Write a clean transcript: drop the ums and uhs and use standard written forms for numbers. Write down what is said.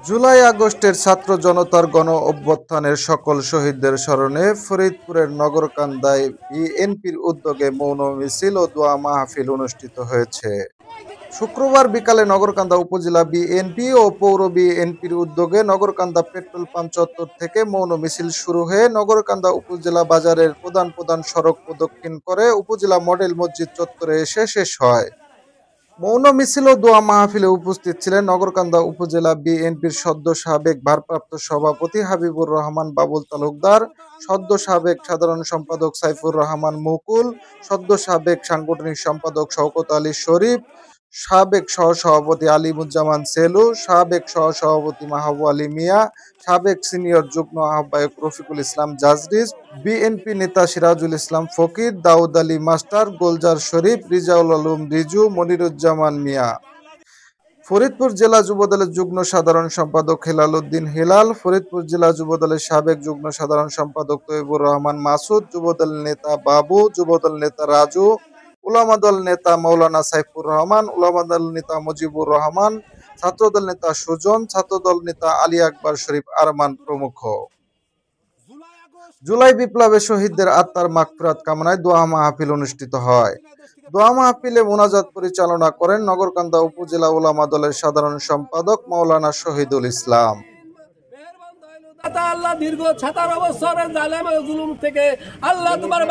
জুলাই আগস্টের ছাত্র জনতার গণ অভ্যুত্থানের সকল শহীদদের স্মরণে ফরিদপুরের নগরকান্দায় বিএনপির উদ্যোগে মৌন মিছিল ও দোয়া মাহফিল অনুষ্ঠিত হয়েছে। শুক্রবার বিকালে নগরকান্দা উপজেলা বিএনপি ও পৌর বিএনপির উদ্যোগে নগরকান্দা পেট্রোল পাম্প চত্বর থেকে মৌন মিছিল শুরু হয়ে নগরকান্দা উপজেলা বাজারের প্রধান প্রধান সড়ক প্রদক্ষিণ করে উপজেলা মডেল মসজিদ চত্বরে এসে শেষ হয়। মৌন মিছিল ও দোয়া মাহফিলে উপস্থিত ছিলেন নগরকান্দা উপজেলা বিএনপির সদ্য সাবেক ভারপ্রাপ্ত সভাপতি হাবিবুর রহমান বাবুল তালুকদার, সদ্য সাবেক সাধারণ সম্পাদক সাইফুর রহমান মুকুল, সদ্য সাবেক সাংগঠনিক সম্পাদক শওকত আলী শরীফ, সাবেক সহসভাপতি আলিমুজ্জামান সেলু, সাবেক সহসভাপতি মাহবুব আলী মিয়া, সাবেক সিনিয়র যুগ্ম আহ্বায়ক রফিকুল ইসলাম জাজরিস, বিএনপি নেতা সিরাজুল ইসলাম ফকির, দাউদ আলী মাস্টার, গোলজার শরীফ, রিজাউল আলম রিজু, মনিরুজ্জামান মিয়া। ফরিদপুর জেলা যুবদলের যুগ্ম সাধারণ সম্পাদক হেলাল উদ্দিন হেলাল, ফরিদপুর জেলা যুবদলের সাবেক যুগ্ম সাধারণ সম্পাদক তৈবুর রহমান মাসুদ, যুবদল নেতা বাবু, যুবদল নেতা রাজু, উলামা দল নেতা মৌলানা সাইফুর রহমান, উলামা দল নেতা মুজিবুর রহমান, ছাত্রদল নেতা সুজন, ছাত্রদল নেতা আলী আকবর শরীফ আরমান প্রমুখ। জুলাই বিপ্লবে শহীদদের আত্মার মাগফিরাত কামনায় দোয়া মাহফিল অনুষ্ঠিত হয়। দোয়া মাহফিলে মোনাজাত পরিচালনা করেন নগরকান্দা উপজেলা উলামা দলের সাধারণ সম্পাদক মাওলানা শহীদুল ইসলাম। আল্লাহ দীর্ঘ 17 বছরের জালেম ও জুলুম থেকে আল্লাহ তোমার